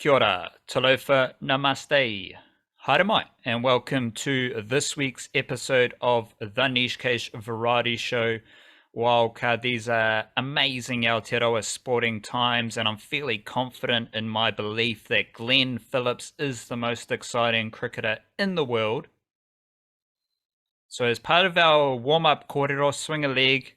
Kia ora, talofa, namaste, haere mai, and welcome to this week's episode of the Niche Case Variety Show. Wildcard, these are amazing Aotearoa sporting times, and I'm fairly confident in my belief that Glenn Phillips is the most exciting cricketer in the world. So as part of our warm-up kōrero, swing a leg,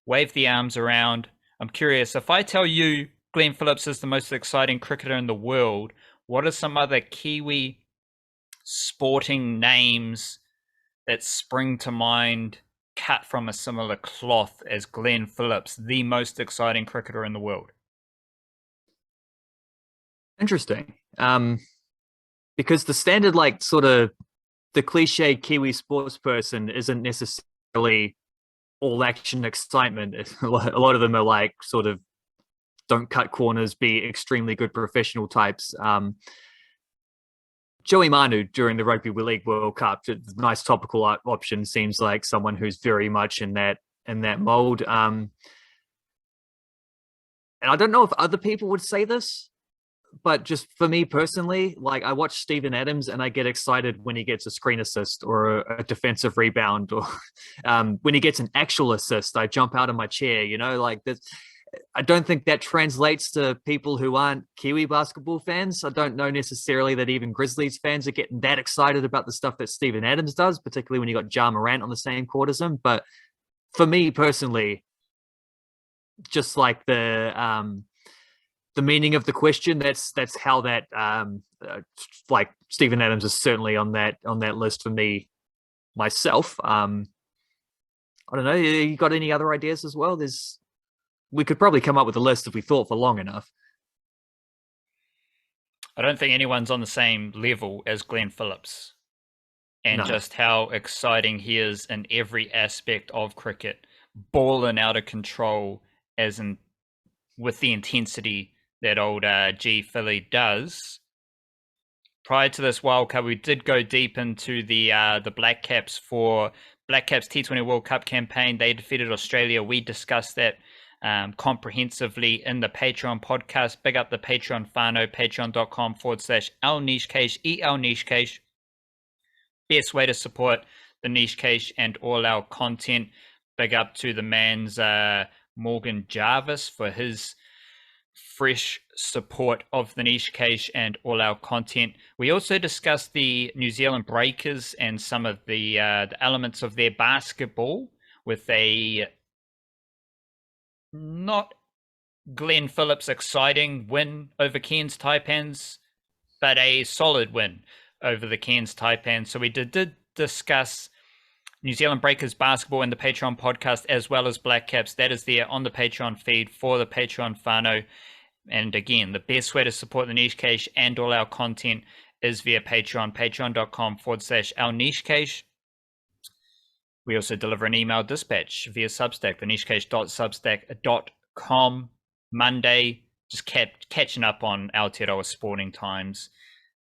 wave the arms around. I'm curious, if I tell you Glenn Phillips is the most exciting cricketer in the world, what are some other Kiwi sporting names that spring to mind cut from a similar cloth as Glenn Phillips, the most exciting cricketer in the world? Interesting. Because the standard, the cliche Kiwi sports person isn't necessarily all action excitement. A lot of them are like sort of don't cut corners, be extremely good professional types. Joey Manu during the Rugby League World Cup, nice topical option, seems like someone who's very much in that mold. And I don't know if other people would say this, but just for me personally, like I watch Steven Adams and I get excited when he gets a screen assist or a defensive rebound, or when he gets an actual assist, I jump out of my chair, like this. I don't think that translates to people who aren't Kiwi basketball fans. I don't know necessarily that even Grizzlies fans are getting that excited about the stuff that Steven Adams does, particularly when you got Ja Morant on the same court as him. But for me personally, just like the meaning of the question, that's how that like Steven Adams is certainly on that list for me myself. I don't know. You got any other ideas as well? We could probably come up with a list if we thought for long enough. I don't think anyone's on the same level as Glenn Phillips, and just how exciting he is in every aspect of cricket, balling out of control, as in with the intensity that old G Philly does. Prior to this World Cup, we did go deep into the Blackcaps T20 World Cup campaign. They defeated Australia. We discussed that comprehensively in the Patreon podcast. Big up the Patreon whānau, patreon.com/Niche Case. Best way to support the Niche Case and all our content. Big up to the man's Morgan Jarvis for his fresh support of the Niche Case and all our content. We also discussed the New Zealand Breakers and some of the elements of their basketball with a not Glenn Phillips exciting win over Cairns Taipans, but a solid win over the Cairns Taipans. So we did discuss New Zealand Breakers basketball in the Patreon podcast, as well as Blackcaps. That is there on the Patreon feed for the Patreon whānau. And again, the best way to support the Niche Case and all our content is via Patreon, patreon.com/Niche Case. We also deliver an email dispatch via Substack, thenichecase.substack.com. Monday, just catching up on Aotearoa sporting times.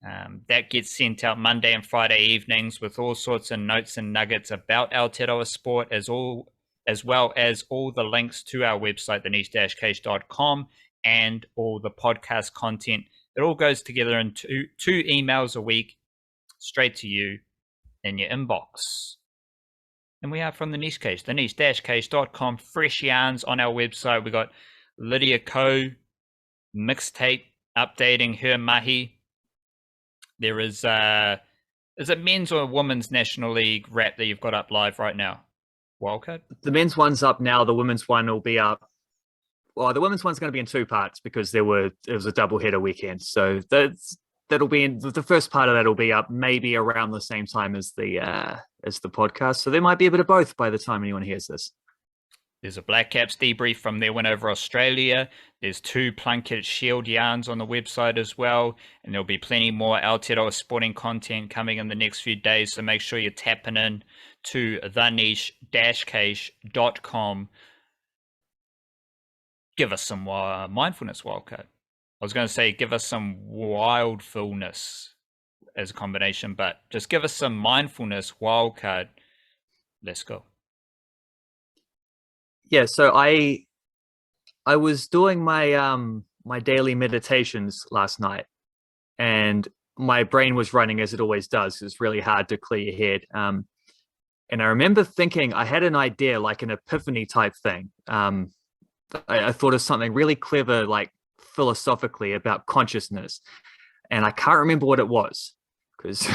That gets sent out Monday and Friday evenings with all sorts of notes and nuggets about Aotearoa sport, as well as all the links to our website, theniche-case.com, and all the podcast content. It all goes together in two emails a week, straight to you in your inbox. And we are from the Niche Case, theniche-case.com. Fresh yarns on our website. We got Lydia Ko mixtape updating her mahi. There is it men's or women's National League rap that you've got up live right now? Wildcard? The men's one's up now. The women's one will be up. Well, the women's one's going to be in two parts because it was a double header weekend. So that'll be in the first part of that will be up maybe around the same time as the podcast. So there might be a bit of both by the time anyone hears this. There's a Blackcaps debrief from their win over Australia. There's 2 Plunket Shield yarns on the website as well. And there'll be plenty more Aotearoa sporting content coming in the next few days. So make sure you're tapping in to theniche-case.com. Give us some mindfulness, Wildcard. I was going to say give us some wildfulness as a combination, but just give us some mindfulness, Wildcard. Let's go. Yeah, so I was doing my my daily meditations last night, and my brain was running as it always does. It's really hard to clear your head. And I remember thinking I had an idea, like an epiphany type thing. I thought of something really clever, like philosophically about consciousness, and I can't remember what it was because,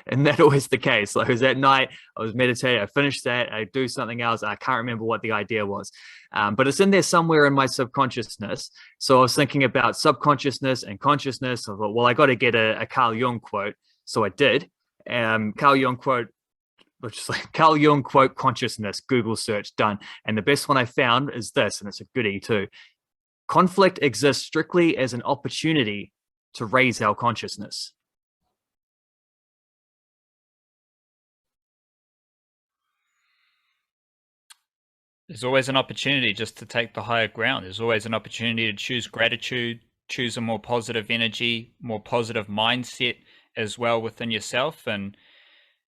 and that always the case. Like, it was at night, I was meditating, I finished that, I do something else, I can't remember what the idea was, but it's in there somewhere in my subconsciousness. So I was thinking about subconsciousness and consciousness. I thought, well, I got to get a Carl Jung quote, so I did. Carl Jung quote, which is like Carl Jung quote consciousness, Google search done. And the best one I found is this, and it's a goodie too. Conflict exists strictly as an opportunity to raise our consciousness. There's always an opportunity just to take the higher ground. There's always an opportunity to choose gratitude, choose a more positive energy, more positive mindset as well within yourself. And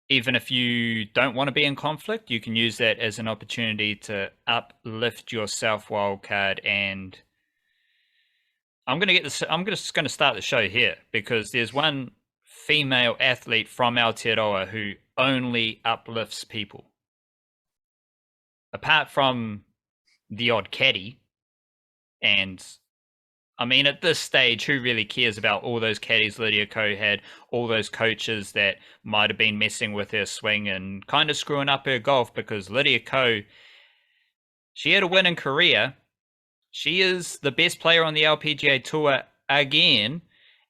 even if you don't want to be in conflict, you can use that as an opportunity to uplift yourself, Wildcard. And I'm just going to start the show here because there's one female athlete from Aotearoa who only uplifts people. Apart from the odd caddy, and I mean, at this stage, who really cares about all those caddies Lydia Ko had, all those coaches that might have been messing with her swing and kind of screwing up her golf? Because Lydia Ko, she had a win in Korea. She is the best player on the LPGA Tour again.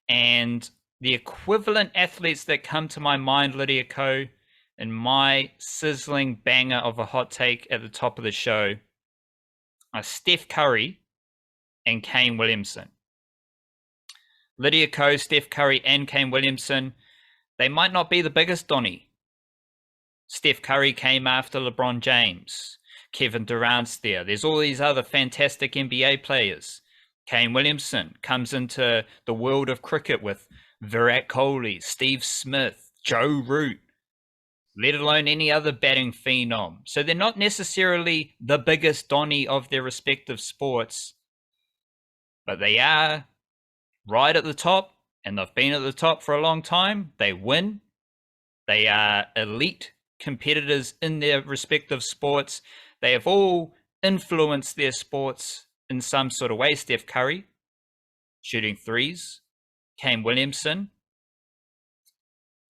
And the equivalent athletes that come to my mind, Lydia Ko, and my sizzling banger of a hot take at the top of the show are Steph Curry and Kane Williamson. Lydia Ko, Steph Curry, and Kane Williamson, they might not be the biggest Donny. Steph Curry came after LeBron James. Kevin Durant's there. There's all these other fantastic NBA players. Kane Williamson comes into the world of cricket with Virat Kohli, Steve Smith, Joe Root, let alone any other batting phenom. So they're not necessarily the biggest Donny of their respective sports, but they are right at the top, and they've been at the top for a long time. They win. They are elite competitors in their respective sports. They have all influenced their sports in some sort of way. Steph Curry, shooting threes. Kane Williamson.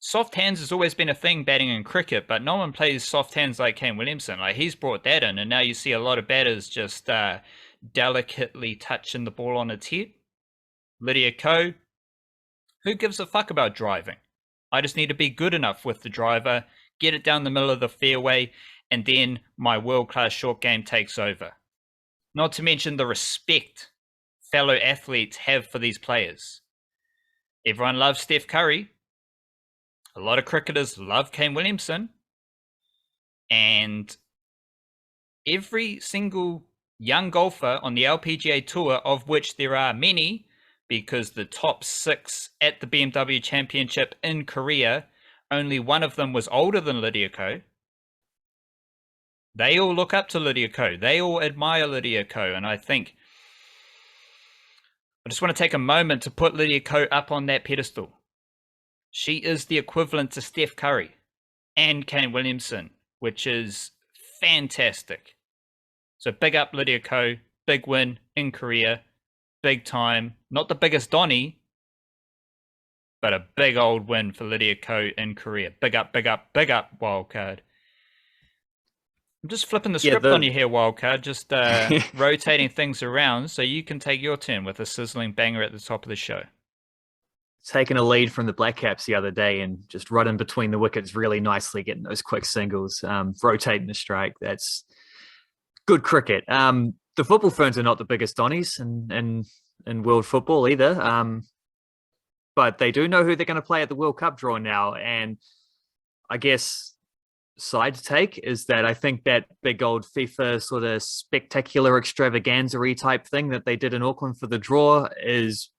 Soft hands has always been a thing batting in cricket, but no one plays soft hands like Kane Williamson. Like, he's brought that in, and now you see a lot of batters just delicately touching the ball on its head. Lydia Ko, who gives a fuck about driving? I just need to be good enough with the driver, get it down the middle of the fairway, and then my world-class short game takes over. Not to mention the respect fellow athletes have for these players. Everyone loves Steph Curry. A lot of cricketers love Kane Williamson. And every single young golfer on the LPGA Tour, of which there are many, because the top 6 at the BMW Championship in Korea, only one of them was older than Lydia Ko. They all look up to Lydia Ko. They all admire Lydia Ko. And I think I just want to take a moment to put Lydia Ko up on that pedestal. She is the equivalent to Steph Curry and Kane Williamson, which is fantastic. So big up Lydia Ko, big win in Korea, big time. Not the biggest Donny, but a big old win for Lydia Ko in Korea. Big up, big up, big up, Wildcard. I'm just flipping the script on you here, Wildcard, just rotating things around so you can take your turn with a sizzling banger at the top of the show. Taking a lead from the Blackcaps the other day and just running between the wickets really nicely, getting those quick singles, rotating the strike. That's good cricket. The football Ferns are not the biggest Donnies in world football either, but they do know who they're going to play at the World Cup draw now. And I guess side to take is that I think that big old FIFA sort of spectacular extravaganza type thing that they did in Auckland for the draw is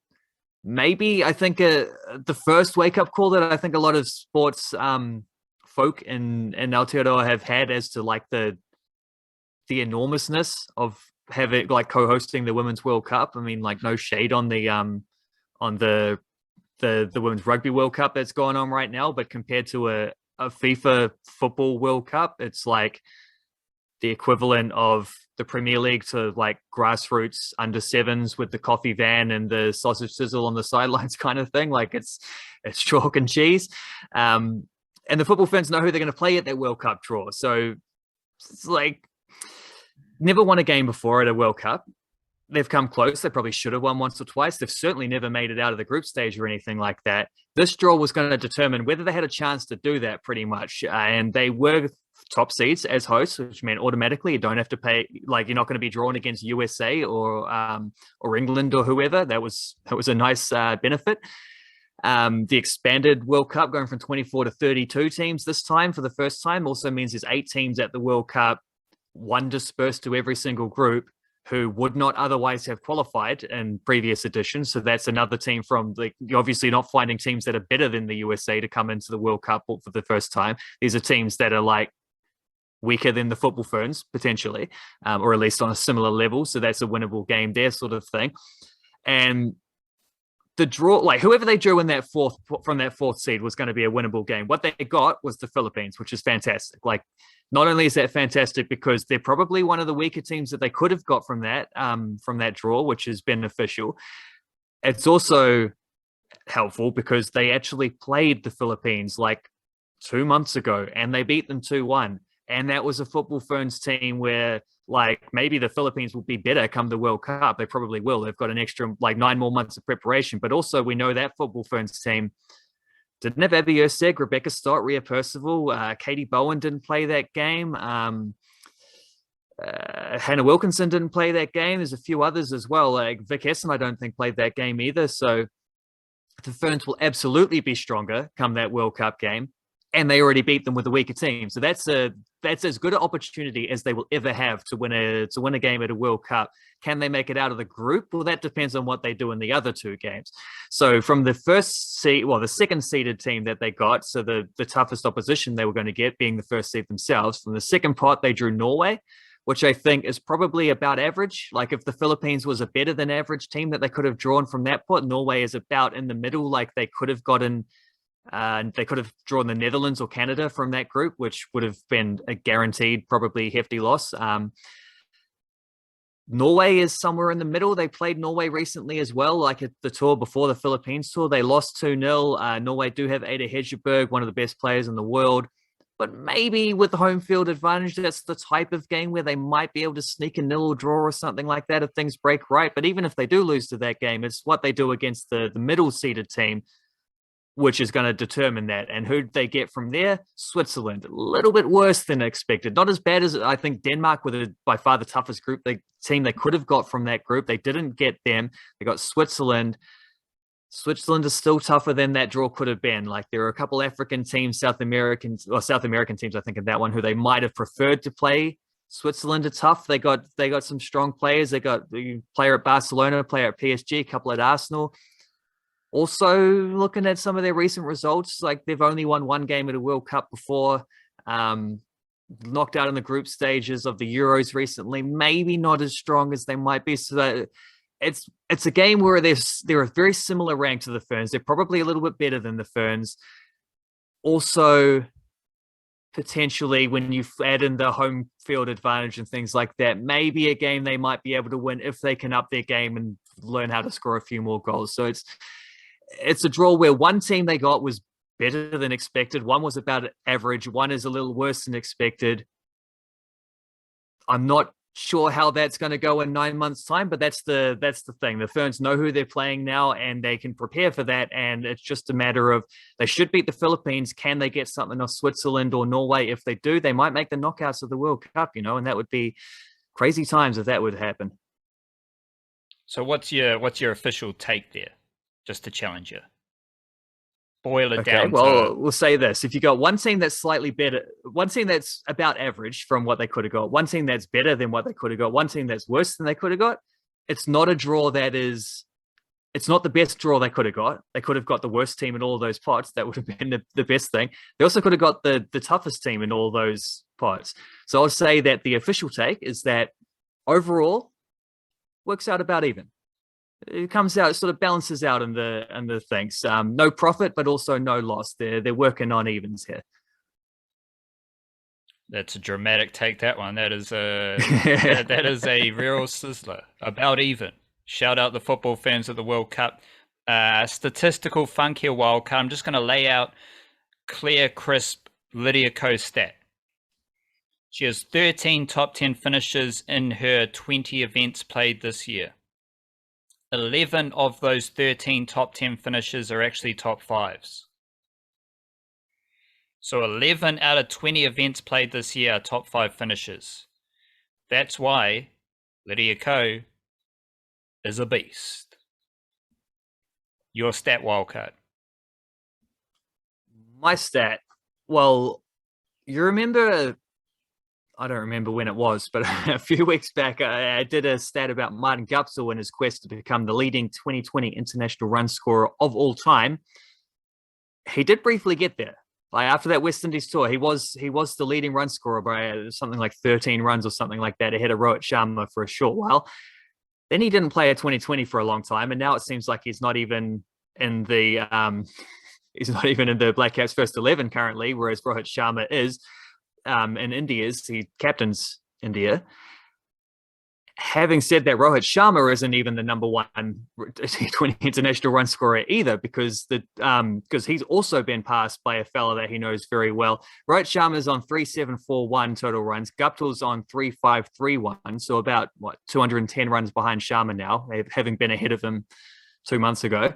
maybe, I think, the first wake-up call that I think a lot of sports folk in Aotearoa have had as to like the enormousness of having like co-hosting the Women's World Cup. I mean, like, no shade on the the Women's Rugby World Cup that's going on right now, but compared to a FIFA Football World Cup, it's like the equivalent of the Premier League to like grassroots under sevens with the coffee van and the sausage sizzle on the sidelines kind of thing. Like it's chalk and cheese. And the football fans know who they're going to play at that World Cup draw. So it's like never won a game before at a World Cup. They've come close. They probably should have won once or twice. They've certainly never made it out of the group stage or anything like that. This draw was going to determine whether they had a chance to do that pretty much. And they were top seeds as hosts, which meant automatically you don't have to pay, like you're not going to be drawn against USA or England or whoever. That was a nice benefit. The expanded World Cup going from 24 to 32 teams this time for the first time also means there's 8 teams at the World Cup, one dispersed to every single group, who would not otherwise have qualified in previous editions. So that's another team from you're obviously not finding teams that are better than the USA to come into the World Cup for the first time. These are teams that are like weaker than the football ferns potentially, or at least on a similar level. So that's a winnable game there sort of thing. And the draw, like whoever they drew in that fourth seed was going to be a winnable game. What they got was the Philippines, which is fantastic. Like, not only is that fantastic because they're probably one of the weaker teams that they could have got from that draw, which is beneficial. It's also helpful because they actually played the Philippines like 2 months ago and they beat them 2-1. And that was a football ferns team where like maybe the Philippines will be better come the World Cup. They probably will. They've got an extra like 9 more months of preparation. But also we know that football ferns team didn't have Abby Ersteg, Rebecca Stott, Rhea Percival, Katie Bowen didn't play that game. Hannah Wilkinson didn't play that game. There's a few others as well. Like Vic Hessen, I don't think played that game either. So the Ferns will absolutely be stronger come that World Cup game. And they already beat them with a weaker team. So that's as good an opportunity as they will ever have to win a game at a World Cup. Can they make it out of the group? Well, that depends on what they do in the other 2 games. So from the the second seeded team that they got, so the toughest opposition they were going to get being the first seed themselves, from the second pot, they drew Norway, which I think is probably about average. Like if the Philippines was a better than average team that they could have drawn from that pot, Norway is about in the middle. Like they could have gotten they could have drawn the Netherlands or Canada from that group, which would have been a guaranteed, probably hefty loss. Norway is somewhere in the middle. They played Norway recently as well, like at the tour before the Philippines tour. They lost 2-0. Norway do have Ada Hedgeberg, one of the best players in the world. But maybe with the home field advantage, that's the type of game where they might be able to sneak a nil or draw or something like that if things break right. But even if they do lose to that game, it's what they do against the middle-seeded team, which is going to determine that. And who they get from there? Switzerland. A little bit worse than expected. Not as bad as I think Denmark, with by far the toughest team they could have got from that group. They didn't get them. They got Switzerland. Switzerland is still tougher than that draw could have been. Like there are a couple African teams, South American teams, I think, in that one, who they might have preferred to play. Switzerland are tough. They got some strong players. They got the player at Barcelona, player at PSG, a couple at Arsenal. Also, looking at some of their recent results, like they've only won 1 game at a World Cup before, knocked out in the group stages of the Euros recently, maybe not as strong as they might be. So it's a game where they're a very similar rank to the Ferns. They're probably a little bit better than the Ferns. Also, potentially when you add in the home field advantage and things like that, maybe a game they might be able to win if they can up their game and learn how to score a few more goals. So it's a draw where one team they got was better than expected. One was about average. One is a little worse than expected. I'm not sure how that's going to go in 9 months' time, but that's the thing. The Ferns know who they're playing now, and they can prepare for that. And it's just a matter of they should beat the Philippines. Can they get something off Switzerland or Norway? If they do, they might make the knockouts of the World Cup, and that would be crazy times if that would happen. So what's your official take there? Just to challenge you. Boil it down. Well, we'll say this. If you got one team that's slightly better, one team that's about average from what they could have got, one team that's better than what they could have got, one team that's worse than they could have got, it's not a draw it's not the best draw they could have got. They could have got the worst team in all of those pots. That would have been the best thing. They also could have got the toughest team in all those pots. So I'll say that the official take is that overall works out about even. it comes out, it sort of balances out in the things. No profit, but also no loss. They're working on evens here. That's a dramatic take. That one. That is a that is a real sizzler. About even. Shout out the football fans of the World Cup. Statistical funky wild card. I'm just going to lay out clear, crisp Lydia Ko stat. She has 13 top 10 finishes in her 20 events played this year. 11 of those 13 top 10 finishes are actually top fives. So 11 out of 20 events played this year are top 5 finishes. That's why Lydia Ko is a beast. Your stat, wildcard. My stat. Well, you remember, I don't remember when it was, but a few weeks back, I did a stat about Martin Guptill in his quest to become the leading 2020 international run scorer of all time. He did briefly get there. Like after that West Indies tour, he was the leading run scorer by something like 13 runs or something like that ahead of Rohit Sharma for a short while. Then he didn't play a 2020 for a long time, and now it seems like he's not even in the Blackcaps first 11 currently, whereas Rohit Sharma is in India's. He captains India. Having said that, Rohit Sharma isn't even the number one T20 international run scorer either, because he's also been passed by a fella that he knows very well. Rohit Sharma's on 3,741 total runs. Guptill's on 3,531, so about 210 runs behind Sharma now, having been ahead of him 2 months ago.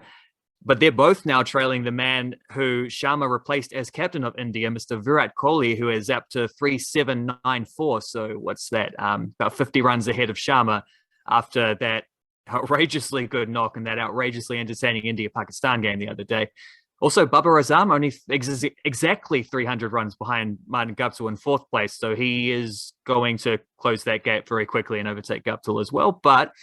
But they're both now trailing the man who Sharma replaced as captain of India, Mr. Virat Kohli, who is up to 3,794. So what's that? About 50 runs ahead of Sharma after that outrageously good knock and that outrageously entertaining India-Pakistan game the other day. Also, Babar Azam only exactly 300 runs behind Martin Guptill in fourth place. So he is going to close that gap very quickly and overtake Guptill as well. But,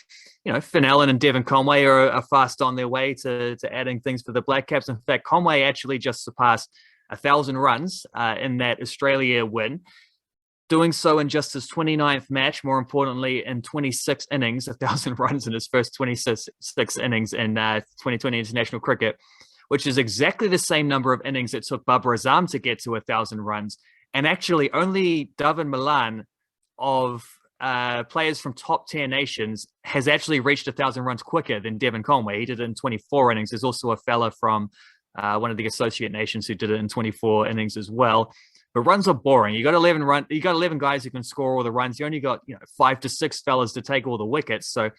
Finn Allen and Devon Conway are fast on their way to adding things for the Blackcaps. In fact, Conway actually just surpassed 1,000 runs in that Australia win, doing so in just his 29th match, more importantly, in 26 innings, 1,000 runs in his first 26 innings in 2020 international cricket, which is exactly the same number of innings it took Babar Azam to get to 1,000 runs. And actually, only David Milan of players from top 10 nations has actually reached 1,000 runs quicker than Devon Conway. He did it in 24 innings. There's also a fella from one of the associate nations who did it in 24 innings as well. But runs are boring. You got 11 guys who can score all the runs. You only got 5 to 6 fellas to take all the wickets. So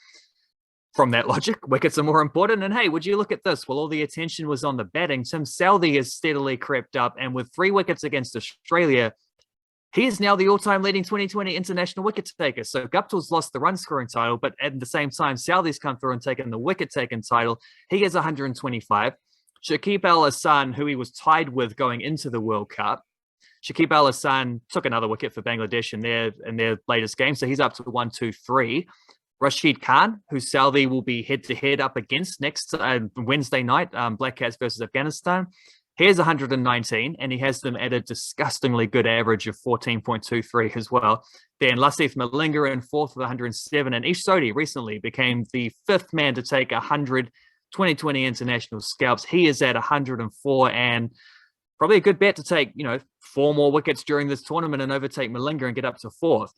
from that logic, wickets are more important. And hey, would you look at this? Well, all the attention was on the batting. Tim Southee has steadily crept up, and with 3 wickets against Australia, he is now the all-time leading 2020 international wicket taker. So Guptill's lost the run-scoring title, but at the same time, Southee's come through and taken the wicket-taking title. He has 125. Shakib Al Hasan, who he was tied with going into the World Cup, Shakib Al Hasan took another wicket for Bangladesh in their latest game, so he's up to 123. Rashid Khan, who Southee will be head-to-head up against next Wednesday night, Blackcaps versus Afghanistan. He has 119, and he has them at a disgustingly good average of 14.23 as well. Then Lasith Malinga in fourth with 107, and Ish Sodhi recently became the 5th man to take 100 2020 international scalps. He is at 104, and probably a good bet to take 4 more wickets during this tournament and overtake Malinga and get up to 4th.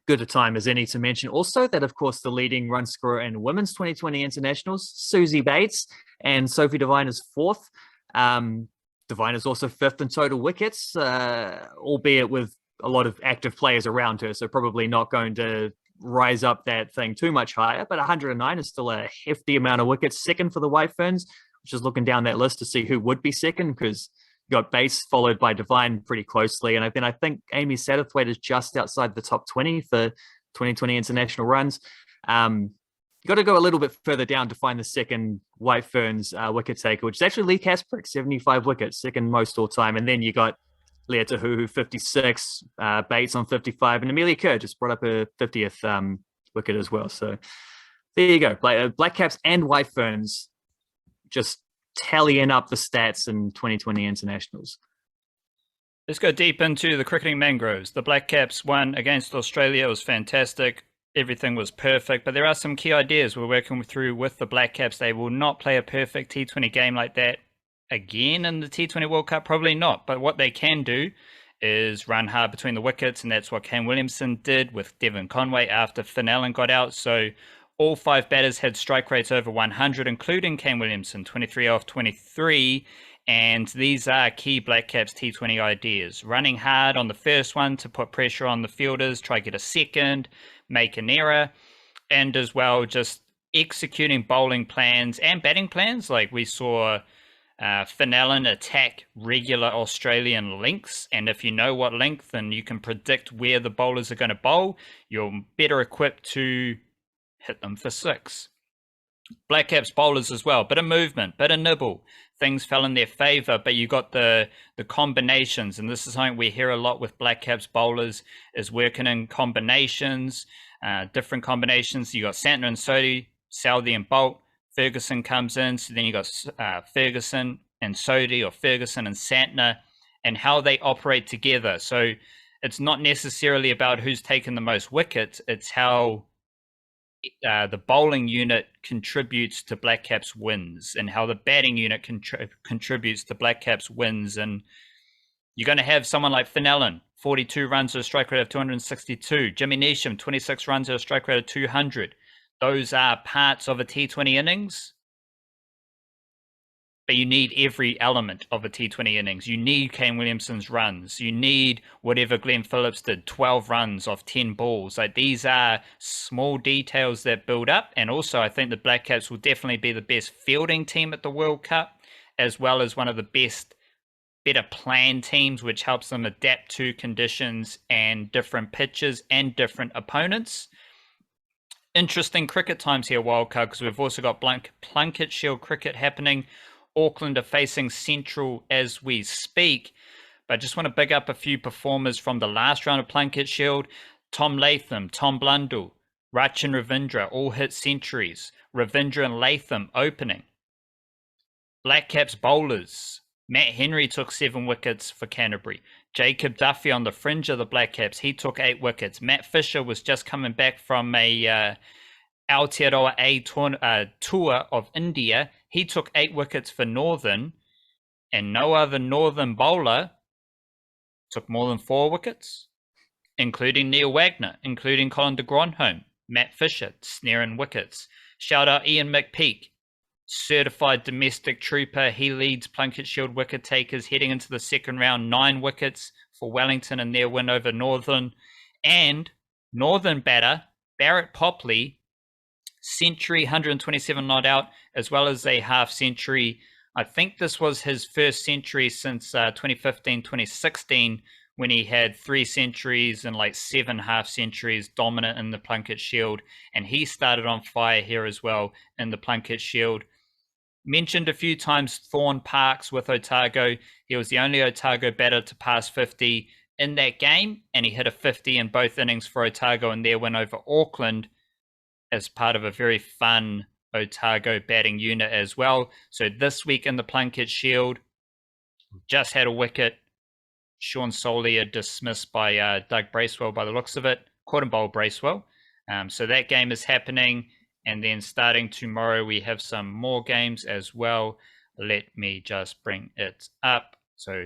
Good a time as any to mention also that, of course, the leading run scorer in women's 2020 internationals, Susie Bates, and Sophie Devine is 4th. Devine is also 5th in total wickets, albeit with a lot of active players around her, so probably not going to rise up that thing too much higher, but 109 is still a hefty amount of wickets. Second for the White Ferns, which is looking down that list to see who would be second, because you got Bates followed by Devine pretty closely. And then I think Amy Satterthwaite is just outside the top 20 for 2020 international runs. You got to go a little bit further down to find the second White Ferns wicket taker, which is actually Lee Kasprick, 75 wickets, second most all time. And then you got Leah Tahuhu, 56, Bates on 55, and Amelia Kerr just brought up her 50th wicket as well. So there you go. Blackcaps and White Ferns just tallying up the stats in 2020 internationals. Let's go deep into the cricketing mangroves. The Blackcaps won against Australia. It was fantastic. everything was perfect, but there are some key ideas we're working through with the Blackcaps. They will not play a perfect T20 game like that again in the T20 World Cup, probably not, but what they can do is run hard between the wickets, and that's what Kane Williamson did with Devon Conway after Finn Allen got out. So all 5 batters had strike rates over 100, including Kane Williamson, 23 off 23. And these are key Blackcaps T20 ideas. Running hard on the first one to put pressure on the fielders, try to get a second, make an error, and as well just executing bowling plans and batting plans. Like we saw Finn Allen attack regular Australian lengths, and if you know what length and you can predict where the bowlers are going to bowl, you're better equipped to hit them for 6. Blackcaps bowlers as well, bit of movement, bit of nibble. Things fell in their favour, but you got the combinations, and this is something we hear a lot with Blackcaps bowlers, is working in combinations, different combinations. You got Santner and Sodhi, Southey and Bolt. Ferguson comes in, so then you got Ferguson and Sodhi, or Ferguson and Santner, and how they operate together. So it's not necessarily about who's taken the most wickets, it's how the bowling unit contributes to Blackcaps wins, and how the batting unit contributes to Blackcaps wins. And you're going to have someone like Finn Allen, 42 runs at a strike rate of 262. Jimmy Neesham, 26 runs at a strike rate of 200. Those are parts of a T20 innings, but you need every element of a T20 innings. You need Kane Williamson's runs. You need whatever Glenn Phillips did, 12 runs off 10 balls. Like, these are small details that build up. And also, I think the Blackcaps will definitely be the best fielding team at the World Cup, as well as one of the better planned teams, which helps them adapt to conditions and different pitches and different opponents. Interesting cricket times here, Wildcard, because we've also got Plunket Shield cricket happening. Auckland are facing Central as we speak. But I just want to big up a few performers from the last round of Plunket Shield. Tom Latham, Tom Blundell, Rachin Ravindra all hit centuries. Ravindra and Latham opening. Blackcaps bowlers. Matt Henry took 7 wickets for Canterbury. Jacob Duffy on the fringe of the Blackcaps, he took 8 wickets. Matt Fisher was just coming back from a Aotearoa tour of India. He took 8 wickets for Northern, and no other Northern bowler took more than 4 wickets, including Neil Wagner, including Colin de Grandhomme, Matt Fisher, snaring wickets. Shout out Ian McPeak, certified domestic trooper. He leads Plunket Shield wicket takers heading into the second round, 9 wickets for Wellington in their win over Northern. And Northern batter Barrett Popley, century, 127 not out, as well as a half century. I think this was his first century since 2015-2016, when he had 3 centuries and like 7 half centuries, dominant in the Plunket Shield. And he started on fire here as well in the Plunket Shield. Mentioned a few times Thorne Parks with Otago. He was the only Otago batter to pass 50 in that game, and he hit a 50 in both innings for Otago in their win over Auckland, as part of a very fun Otago batting unit as well. So this week in the Plunket Shield, just had a wicket. Sean Solier dismissed by Doug Bracewell by the looks of it. Caught and bowled Bracewell. So that game is happening. And then starting tomorrow, we have some more games as well. Let me just bring it up. So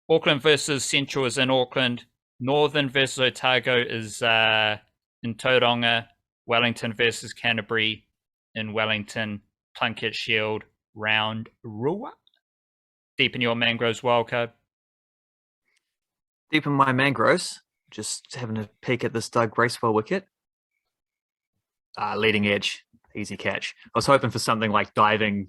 Auckland versus Central is in Auckland. Northern versus Otago is in Tauranga. Wellington versus Canterbury in Wellington. Plunket Shield round Rua. Deep in your mangroves, wildcard. Deep in my mangroves, just having a peek at this Doug Bracewell wicket. Leading edge, easy catch. I was hoping for something like diving,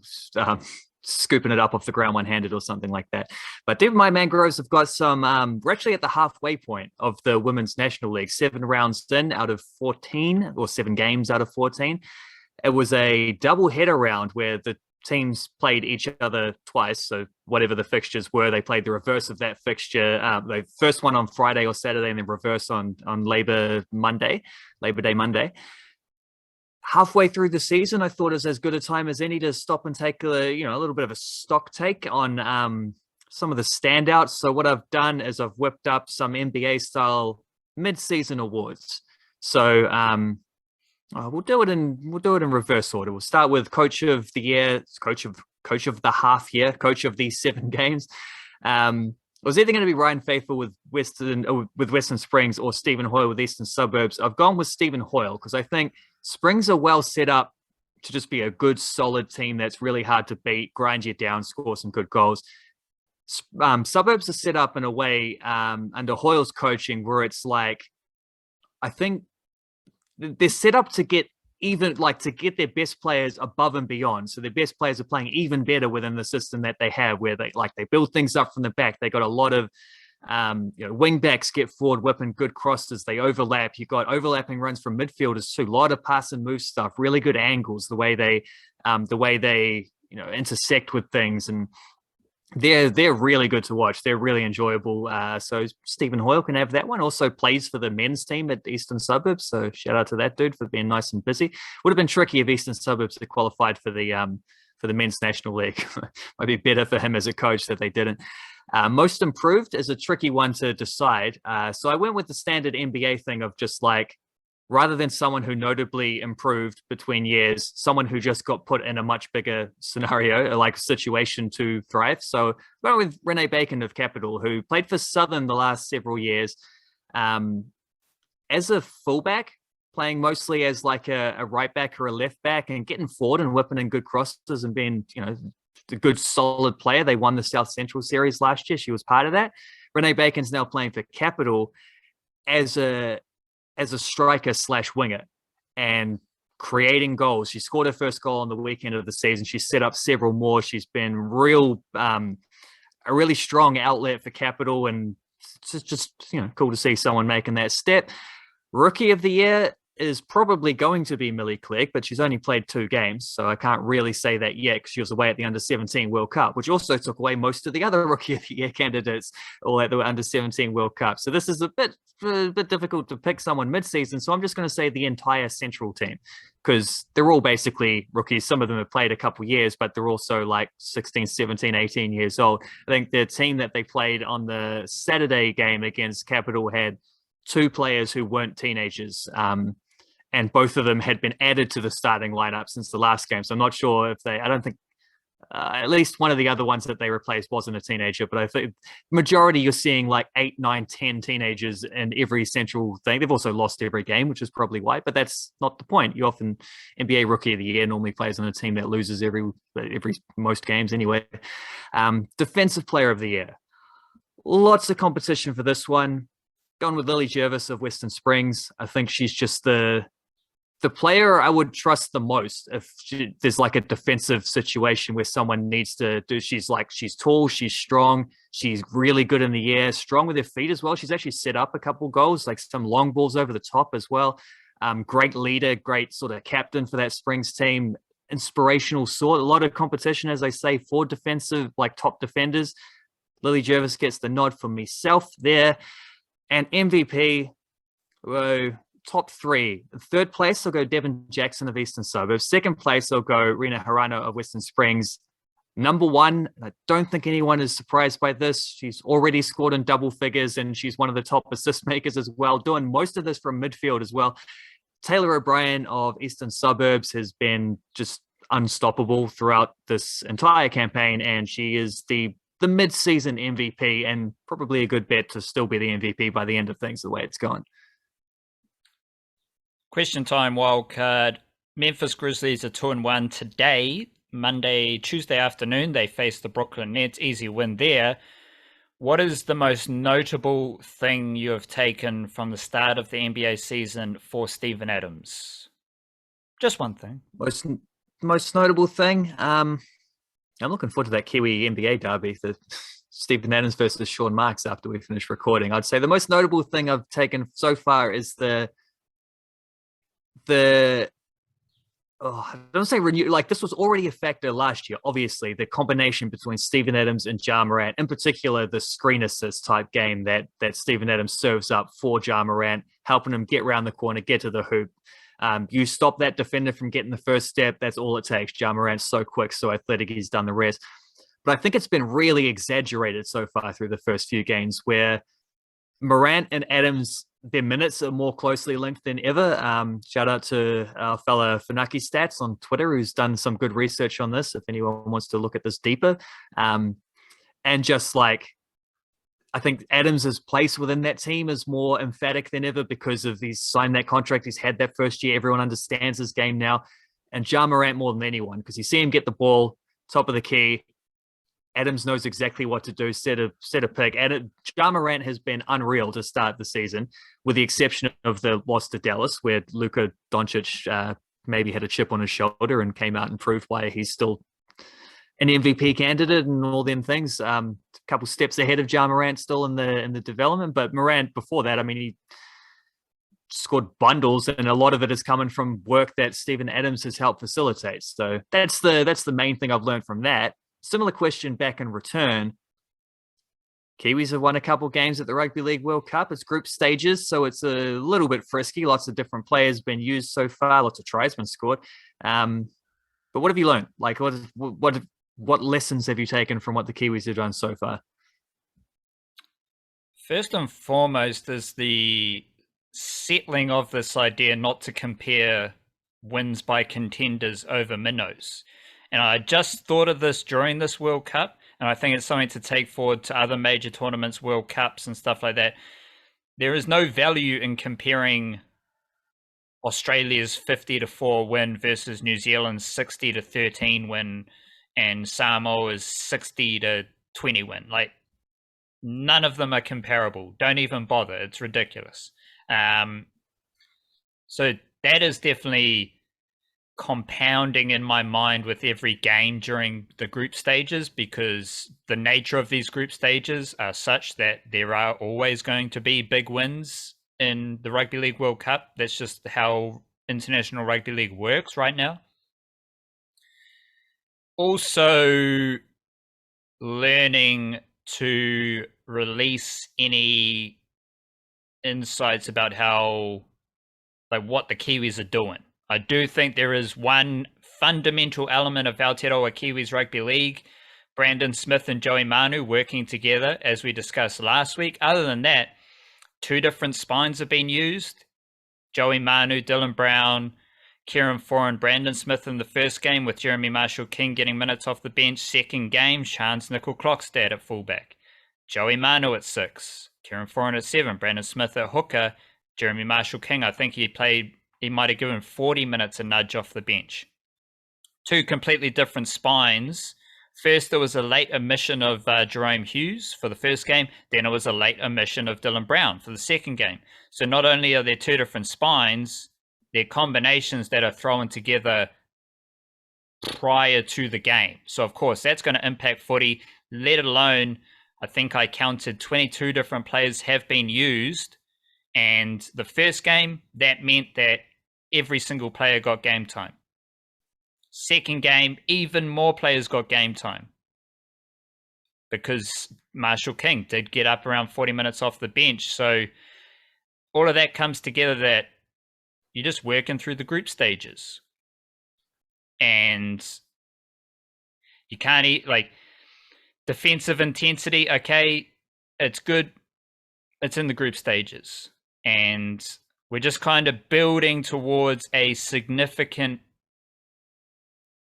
scooping it up off the ground one-handed or something like that. But deep in my mangroves, I've got some, we're actually at the halfway point of the Women's National League. 7 rounds in out of 14, or 7 games out of 14. It was a double header round where the teams played each other twice. So whatever the fixtures were, they played the reverse of that fixture. The first one on Friday or Saturday, and then reverse on Labor Day Monday. Halfway through the season, I thought it was as good a time as any to stop and take a little bit of a stock take on some of the standouts. So what I've done is I've whipped up some NBA style mid-season awards. So We'll do it in reverse order. We'll start with coach of the year, coach of the half year, coach of these 7 games. It was either going to be Ryan Faithful with Western Springs or Stephen Hoyle with Eastern Suburbs. I've gone with Stephen Hoyle because I think Springs are well set up to just be a good, solid team that's really hard to beat, grind you down, score some good goals. Suburbs are set up in a way under Hoyle's coaching where it's like, I think they're set up to get to get their best players above and beyond. So their best players are playing even better within the system that they have, where they build things up from the back. They got a lot of wing backs get forward, whipping good crosses. They overlap. You got overlapping runs from midfielders too. A lot of pass and move stuff. Really good angles. The way they intersect with things, and they're really good to watch. They're really enjoyable. So Stephen Hoyle can have that one. Also plays for the men's team at Eastern Suburbs. So shout out to that dude for being nice and busy. Would have been tricky if Eastern Suburbs had qualified for the men's national league. Might be better for him as a coach that they didn't. Most improved is a tricky one to decide. So I went with the standard NBA thing of just like, rather than someone who notably improved between years, someone who just got put in a much bigger scenario, like situation to thrive. So going with Renee Bacon of Capital, who played for Southern the last several years as a fullback, playing mostly as like a right back or a left back and getting forward and whipping in good crosses and being, a good solid player. They won the South Central Series last year. She was part of that. Renee Bacon's now playing for Capital as a striker / winger and creating goals. She scored her first goal on the weekend of the season. She set up several more. She's been a really strong outlet for Capital, and it's just cool to see someone making that step. Rookie of the year is probably going to be Millie Clegg, but she's only played 2 games, so I can't really say that yet because she was away at the Under-17 World Cup, which also took away most of the other Rookie of the Year candidates all at the Under-17 World Cup. So this is a bit difficult to pick someone mid-season, so I'm just going to say the entire Central team because they're all basically rookies. Some of them have played a couple years, but they're also like 16, 17, 18 years old. I think the team that they played on the Saturday game against Capital had 2 players who weren't teenagers, and both of them had been added to the starting lineup since the last game. So I'm not sure if I don't think at least one of the other ones that they replaced wasn't a teenager, but I think majority you're seeing like 8, 9, 10 teenagers in every Central thing. They've also lost every game, which is probably why, but that's not the point. You often, NBA Rookie of the Year normally plays on a team that loses every most games anyway. Defensive Player of the Year. Lots of competition for this one. Going with Lily Jervis of Western Springs. I think she's just the player I would trust the most if there's like a defensive situation where someone needs to do. She's tall, she's strong, she's really good in the air, strong with her feet as well. She's actually set up a couple goals, like some long balls over the top as well. Great leader, great sort of captain for that Springs team. Inspirational sort. A lot of competition, as I say, for defensive, like top defenders. Lily Jervis gets the nod for myself there. And MVP, top 3. Third place, I'll go Devin Jackson of Eastern Suburbs. Second place, I'll go Rena Harano of Western Springs. Number 1, I don't think anyone is surprised by this. She's already scored in double figures, and she's one of the top assist makers as well, doing most of this from midfield as well. Taylor O'Brien of Eastern Suburbs has been just unstoppable throughout this entire campaign, and she is the mid-season MVP and probably a good bet to still be the MVP by the end of things the way it's gone. Question time, wildcard. Memphis Grizzlies are 2-1 today. Tuesday afternoon, they face the Brooklyn Nets. Easy win there. What is the most notable thing you have taken from the start of the NBA season for Steven Adams? Just one thing. Most notable thing? I'm looking forward to that Kiwi NBA derby, the Steven Adams versus Sean Marks after we finish recording. I'd say the most notable thing I've taken so far is I don't say renew, like this was already a factor last year. Obviously, the combination between Steven Adams and Ja Morant, in particular, the screen assist type game that Steven Adams serves up for Ja Morant, helping him get around the corner, get to the hoop. You stop that defender from getting the first step. That's all it takes. Ja Morant's so quick, so athletic, he's done the rest. But I think it's been really exaggerated so far through the first few games where Morant and Adams their minutes are more closely linked than ever. Shout out to our fella Funaki Stats on Twitter, who's done some good research on this. If anyone wants to look at this deeper, and just like I think Adams' place within that team is more emphatic than ever because of he's signed that contract. He's had that first year. Everyone understands his game now. And Ja Morant more than anyone, because you see him get the ball, top of the key. Adams knows exactly what to do, set a pick. Ja Morant has been unreal to start the season, with the exception of the loss to Dallas, where Luka Doncic maybe had a chip on his shoulder and came out and proved why he's still an MVP candidate and all them things. A couple steps ahead of Ja Morant still in the development, but Morant before that, I mean, he scored bundles, and a lot of it is coming from work that Steven Adams has helped facilitate. So that's the main thing I've learned from that. Similar question back in return. Kiwis have won a couple games at the Rugby League World Cup. It's group stages, so it's a little bit frisky. Lots of different players been used so far. Lots of tries been scored. But what have you learned? Like, what lessons have you taken from what the Kiwis have done so far? First and foremost is the settling of this idea not to compare wins by contenders over minnows. And I just thought of this during this World Cup, and I think it's something to take forward to other major tournaments, World Cups and stuff like that. There is no value in comparing Australia's 50-4 win versus New Zealand's 60-13 win and Samoa's 60-20 win. Like, none of them are comparable. Don't even bother. It's ridiculous. So that is definitely compounding in my mind with every game during the group stages, because the nature of these group stages are such that there are always going to be big wins in the Rugby League World Cup. That's just how International Rugby League works right now. Also, learning to release any insights about what the Kiwis are doing. I do think there is one fundamental element of Aotearoa Kiwis Rugby League, Brandon Smith and Joey Manu working together, as we discussed last week. Other than that, two different spines have been used. Joey Manu, Dylan Brown, Kieran Foran, Brandon Smith in the first game, with Jeremy Marshall-King getting minutes off the bench. Second game, Chance Nickel-Klokstad at fullback. Joey Manu at 6, Kieran Foran at 7, Brandon Smith at hooker, Jeremy Marshall-King, I think he might have given 40 minutes a nudge off the bench. Two completely different spines. First, there was a late omission of Jerome Hughes for the first game. Then it was a late omission of Dylan Brown for the second game. So not only are there two different spines, they're combinations that are thrown together prior to the game. So, of course, that's going to impact footy, let alone, I think I counted 22 different players have been used. And the first game, that meant that every single player got game time. Second game, even more players got game time, because Marshall-King did get up around 40 minutes off the bench. So all of that comes together that you're just working through the group stages. And you can't eat, like, defensive intensity, okay, it's good. It's in the group stages. And we're just kind of building towards a significant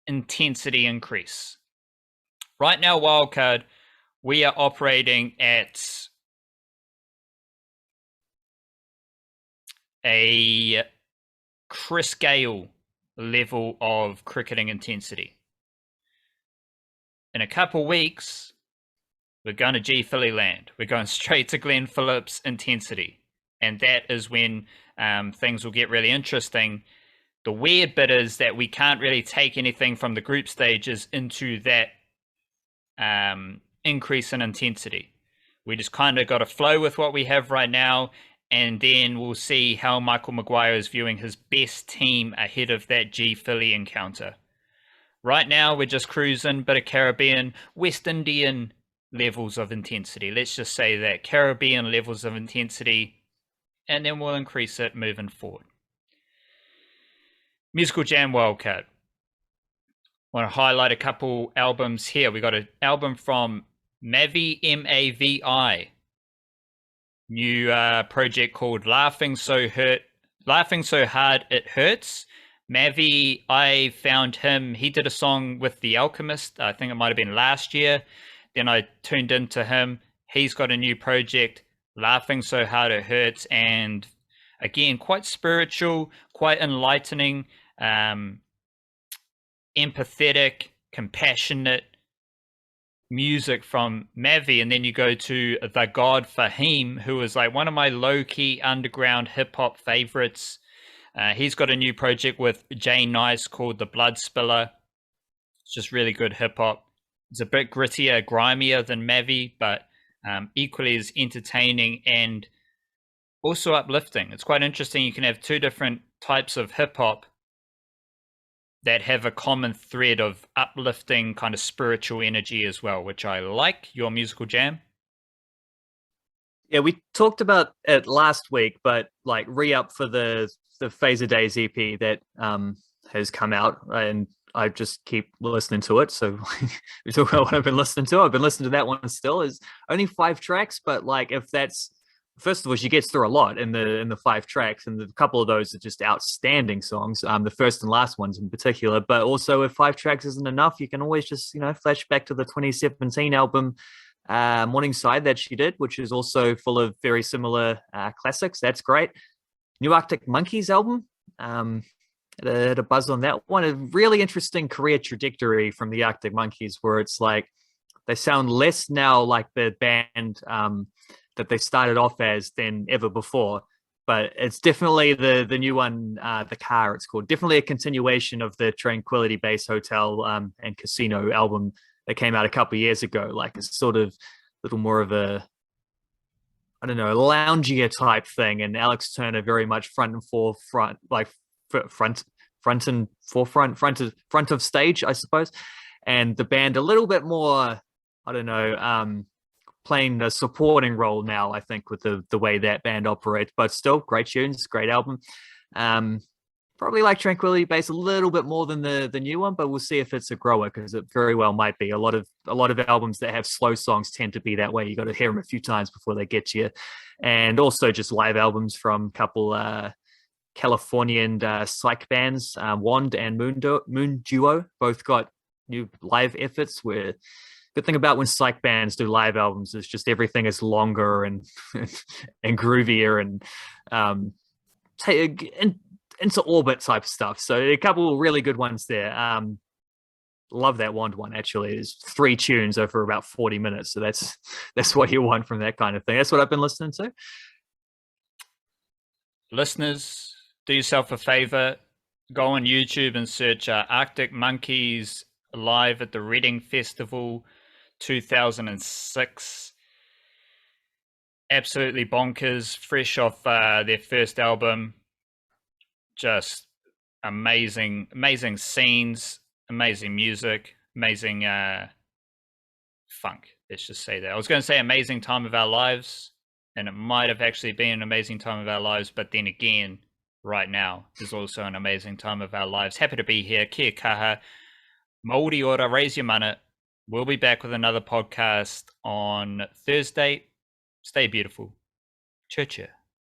intensity increase. Right now, Wildcard, we are operating at a Chris Gale level of cricketing intensity. In a couple weeks, we're going to G Philly land. We're going straight to Glenn Phillips intensity. And that is when things will get really interesting. The weird bit is that we can't really take anything from the group stages into that increase in intensity. We just kind of got to flow with what we have right now, and then we'll see how Michael Maguire is viewing his best team ahead of that G Philly encounter. Right now, we're just cruising, bit of Caribbean, West Indian levels of intensity. Let's just say that, Caribbean levels of intensity, and then we'll increase it moving forward. Musical Jam Wildcard. Want to highlight a couple albums here. We got an album from Mavi, M-A-V-I. new project called Laughing So Hard It Hurts. Mavi, I found him. He did a song with The Alchemist. I think it might have been last year. Then I tuned into him. He's got a new project, Laughing So Hard It Hurts, and again, quite spiritual, quite enlightening, empathetic, compassionate music from Mavi. And then you go to the God Fahim, who is like one of my low-key underground hip-hop favorites. He's got a new project with Jay Nice called The Blood Spiller. It's just really good hip-hop. It's a bit grittier, grimier than Mavi, but equally as entertaining and also uplifting. It's quite interesting. You can have two different types of hip-hop that have a common thread of uplifting kind of spiritual energy as well, which I like. Your musical jam? Yeah, we talked about it last week, but like re-up for the Phaser Days EP that has come out, and I just keep listening to it. So we talk about what I've been listening to. I've been listening to that one still. Is only 5 tracks, but like if that's first of all, she gets through a lot in the 5 tracks, and a couple of those are just outstanding songs. The first and last ones in particular. But also, if 5 tracks isn't enough, you can always just flash back to the 2017 album Morningside that she did, which is also full of very similar classics. That's great. New Arctic Monkeys album. Had a buzz on that one. A really interesting career trajectory from the Arctic Monkeys, where it's like they sound less now like the band that they started off as than ever before. But it's definitely the new one, The Car, it's called. Definitely a continuation of the Tranquility Base Hotel and Casino album that came out a couple of years ago. Like it's sort of a little more of a, I don't know, a loungier type thing. And Alex Turner very much front and forefront, like front and forefront, front of stage, I suppose. And the band a little bit more, I don't know, playing a supporting role now, I think, with the way that band operates. But still, great tunes, great album. Probably like Tranquility Base a little bit more than the new one, but we'll see if it's a grower, because it very well might be. A lot of albums that have slow songs tend to be that way. You got to hear them a few times before they get you. And also just live albums from a couple Californian psych bands, Wand and Moon Duo, both got new live efforts. Where good thing about when psych bands do live albums is just everything is longer and and groovier and into orbit type stuff. So a couple of really good ones there. Love that Wand one, actually. It's 3 tunes over about 40 minutes. So that's what you want from that kind of thing. That's what I've been listening to. Listeners, do yourself a favor. Go on YouTube and search Arctic Monkeys live at the Reading Festival 2006. Absolutely bonkers, fresh off their first album. Just amazing scenes, amazing music, amazing funk. Let's just say that. I was going to say amazing time of our lives, and it might have actually been an amazing time of our lives, but then again, right now is also an amazing time of our lives. Happy to be here. Kia kaha. Mauri ora, raise your mana. We'll be back with another podcast on Thursday. Stay beautiful. Church.